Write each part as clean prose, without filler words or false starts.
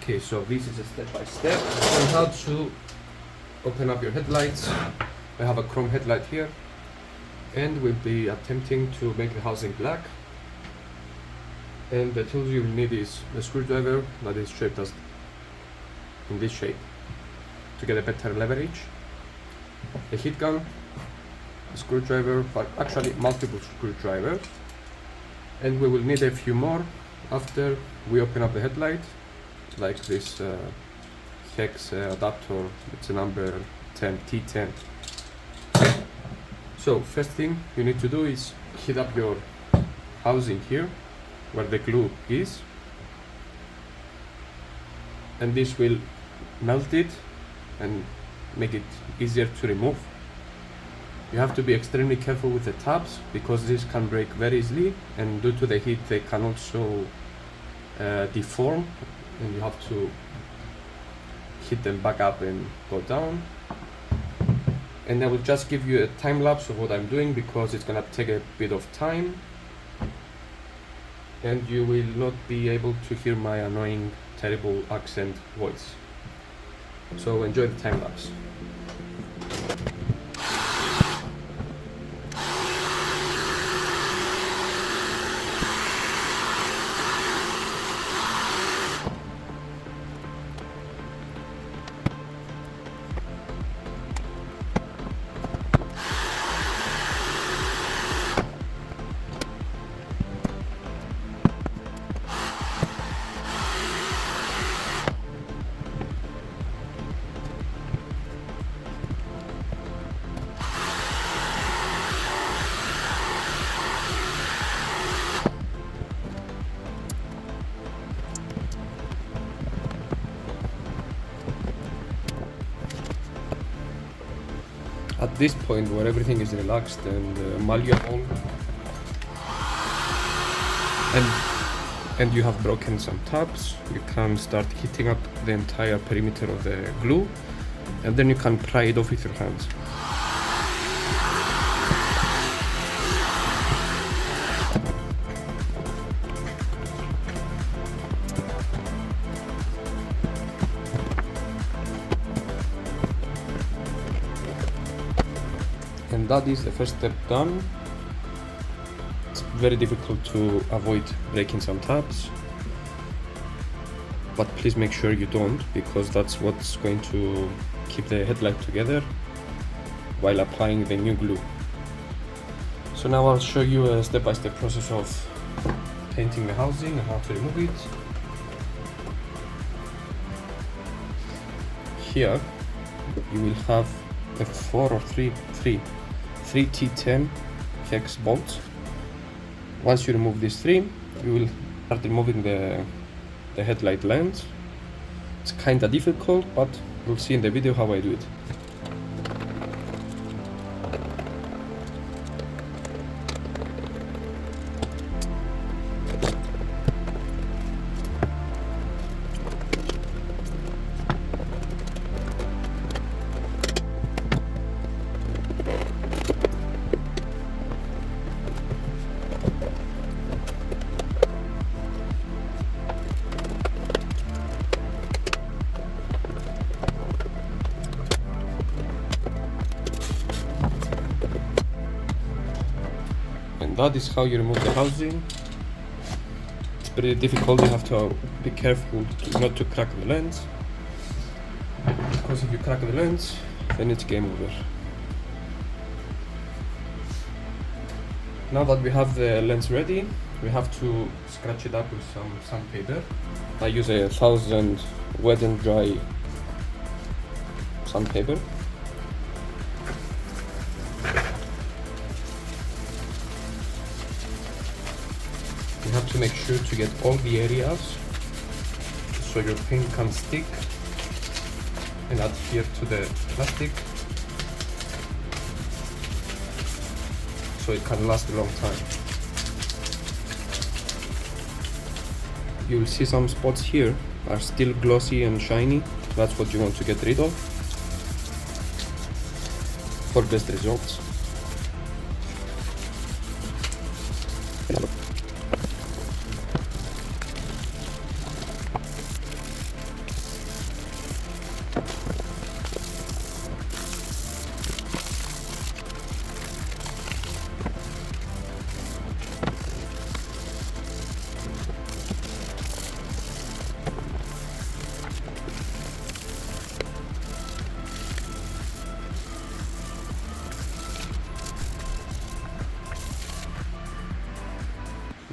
Okay, so this is a step-by-step on how to open up your headlights. I have a chrome headlight here, and we'll be attempting to make the housing black. And the tools you will need is a screwdriver that is shaped as in this shape to get a better leverage, a heat gun, a screwdriver, but actually multiple screwdrivers, and we will need a few more after we open up the headlight, like this hex adapter. It's a number 10, T10. So first thing you need to do is heat up your housing here where the glue is, and this will melt it and make it easier to remove. You have to be extremely careful with the tabs because this can break very easily, and due to the heat they can also deform, and you have to hit them back up and go down. And I will just give you a time lapse of what I'm doing because it's gonna take a bit of time and you will not be able to hear my annoying terrible accent voice. So enjoy the time lapse. At this point where everything is relaxed and malleable and you have broken some tabs, you can start heating up the entire perimeter of the glue, and then you can pry it off with your hands. And that is the first step done. It's very difficult to avoid breaking some tabs, but please make sure you don't, because that's what's going to keep the headlight together while applying the new glue. So now I'll show you a step-by-step process of painting the housing and how to remove it. Here you will have a 3 T10 hex bolts. Once you remove these three, you will start removing the headlight lens. It's kinda difficult, but you'll see in the video how I do it. And that is how you remove the housing. It's pretty difficult, you have to be careful not to crack the lens, because if you crack the lens, then it's game over. Now that we have the lens ready, we have to scratch it up with some sandpaper. I use a 1000 wet and dry sandpaper. You have to make sure to get all the areas so your paint can stick and adhere to the plastic, so it can last a long time. You will see some spots here are still glossy and shiny. That's what you want to get rid of for best results.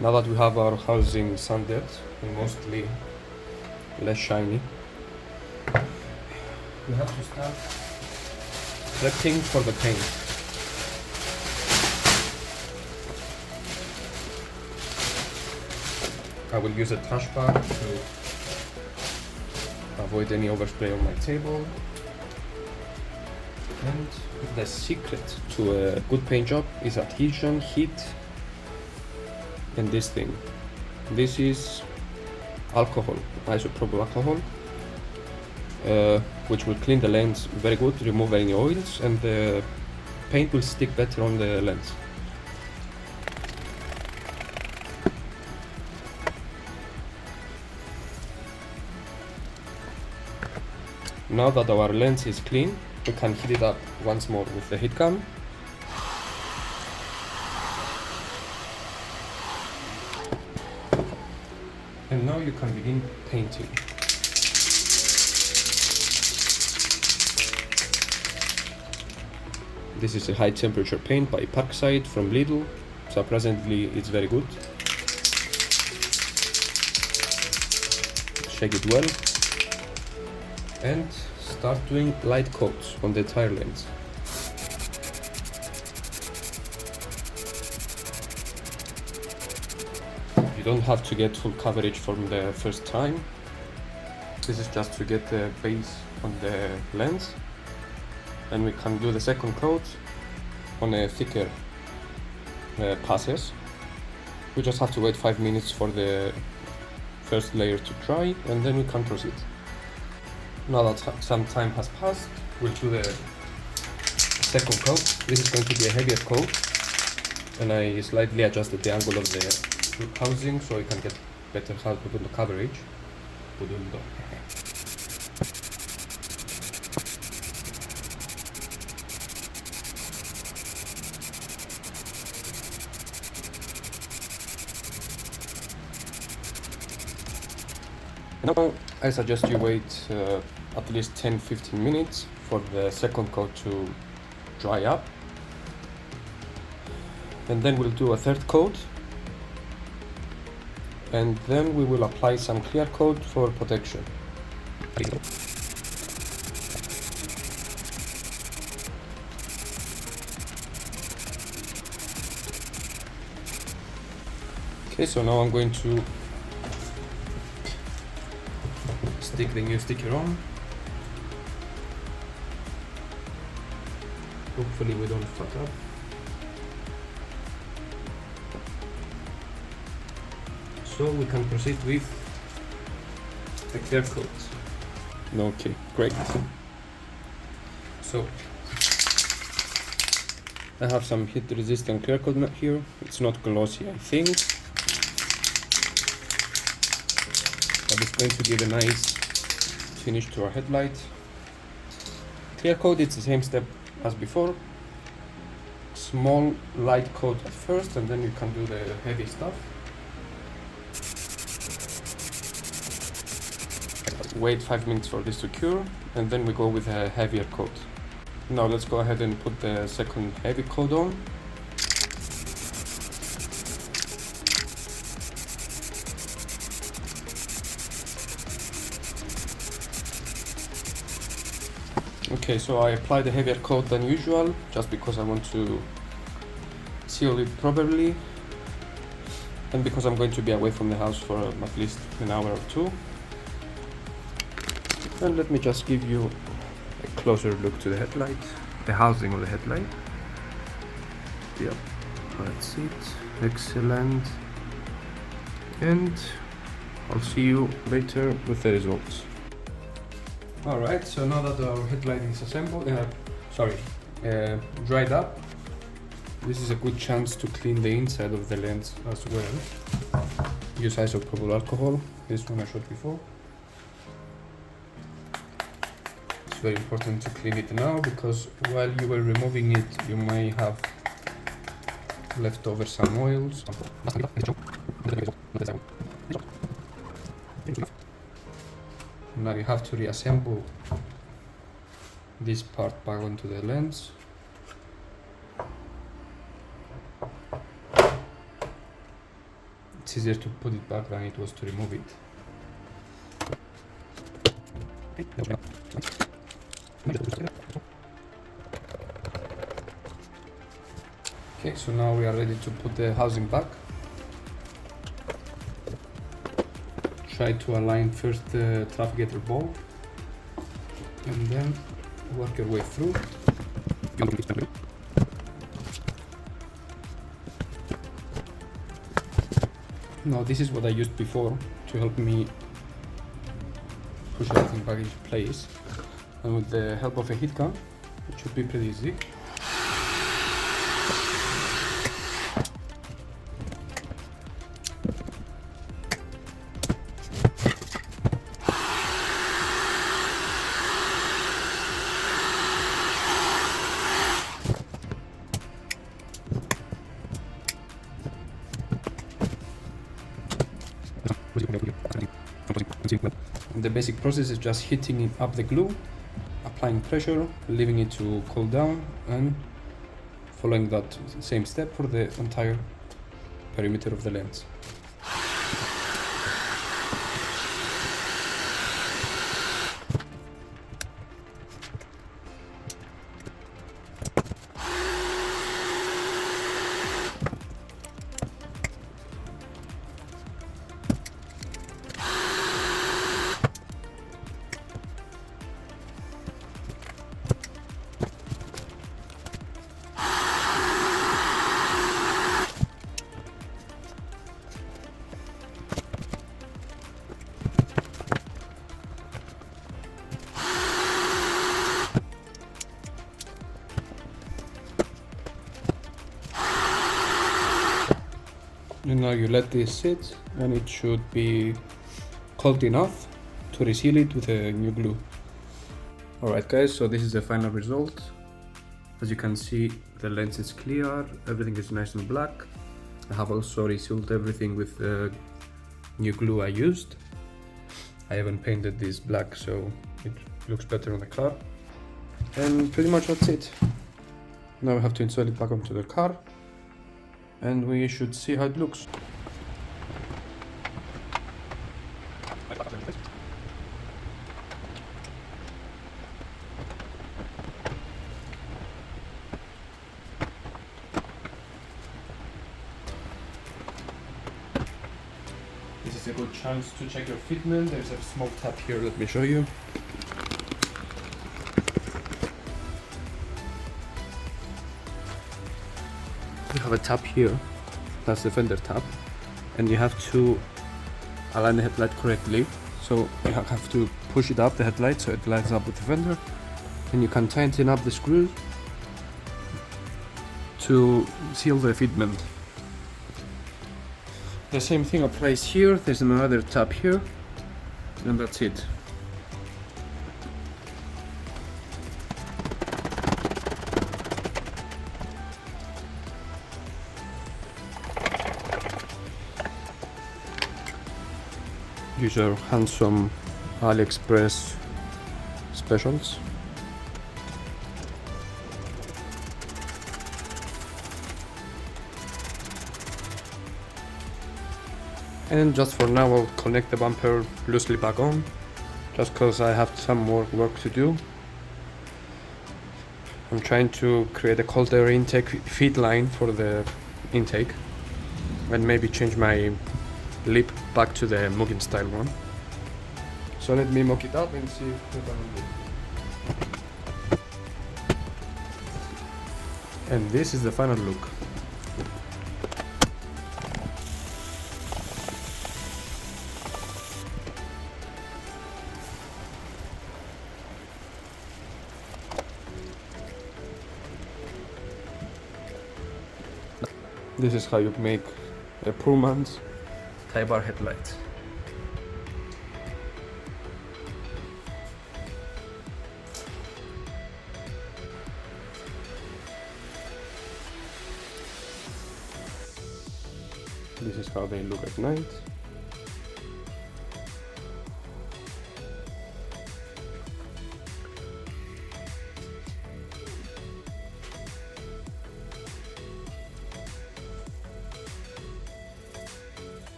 Now that we have our housing sanded and mostly less shiny, we have to start prepping for the paint. I will use a trash bag to avoid any overspray on my table. And the secret to a good paint job is adhesion, heat, and this thing. This is alcohol, isopropyl alcohol, which will clean the lens very good, remove any oils, and the paint will stick better on the lens. Now that our lens is clean, we can heat it up once more with the heat gun. And now you can begin painting. This is a high temperature paint by Parkside from Lidl. Surprisingly, it's very good. Shake it well. And start doing light coats on the entire lens. You don't have to get full coverage from the first time. This is just to get the base on the lens. And we can do the second coat on a thicker passes. We just have to wait 5 minutes for the first layer to dry, and then we can proceed. Now that some time has passed, we'll do the second coat. This is going to be a heavier coat, and I slightly adjusted the angle of the housing so I can get better coverage. Now I suggest you wait at least 10-15 minutes for the second coat to dry up, and then we'll do a third coat, and then we will apply some clear coat for protection. Okay, so now I'm going to stick the new sticker on. Hopefully we don't fuck up. So we can proceed with the clear coat. Okay, great. So I have some heat resistant clear coat here. It's not glossy, I think, but it's going to give a nice finish to our headlight. Clear coat, it's the same step as before. Small light coat at first, and then you can do the heavy stuff. Wait 5 minutes for this to cure, and then we go with a heavier coat. Now let's go ahead and put the second heavy coat on. Okay, so I applied a heavier coat than usual, just because I want to seal it properly, and because I'm going to be away from the house for at least an hour or two. And let me just give you a closer look to the headlight, the housing of the headlight. Yep, that's it, excellent. And I'll see you later with the results. Alright, so now that our headlight is assembled, dried up, this is a good chance to clean the inside of the lens as well. Use isopropyl alcohol, this one I showed before. It's very important to clean it now, because while you were removing it, you may have left over some oils. Now you have to reassemble this part back onto the lens. easier to put it back than it was to remove it. Okay, so now we are ready to put the housing back. Try to align first the trafficator bolt and then work your way through. Now this is what I used before to help me push everything back into place, and with the help of a heat gun it should be pretty easy. The basic process is just heating up the glue, applying pressure, leaving it to cool down, and following that same step for the entire perimeter of the lens. And now you let this sit, and it should be cold enough to reseal it with a new glue. Alright guys, so this is the final result. As you can see, the lens is clear, everything is nice and black. I have also resealed everything with the new glue I used. I haven't painted this black, so it looks better on the car. And pretty much that's it. Now we have to install it back onto the car, and we should see how it looks. This is a good chance to check your fitment. There's a small tab here, let me show you. You have a tab here, that's the fender tab, and you have to align the headlight correctly. So you have to push it up, the headlight, so it lines up with the fender, and you can tighten up the screws to seal the fitment. The same thing applies here. There's another tab here, and that's it. These are handsome AliExpress specials. And just for now I'll connect the bumper loosely back on, just because I have some more work to do. I'm trying to create a cold air intake feed line for the intake, and maybe change my lip back to the Mugen style one. So let me mock it up and see what I will do. And this is the final look. This is how you make a poor man's tie-bar headlight. This is how they look at night.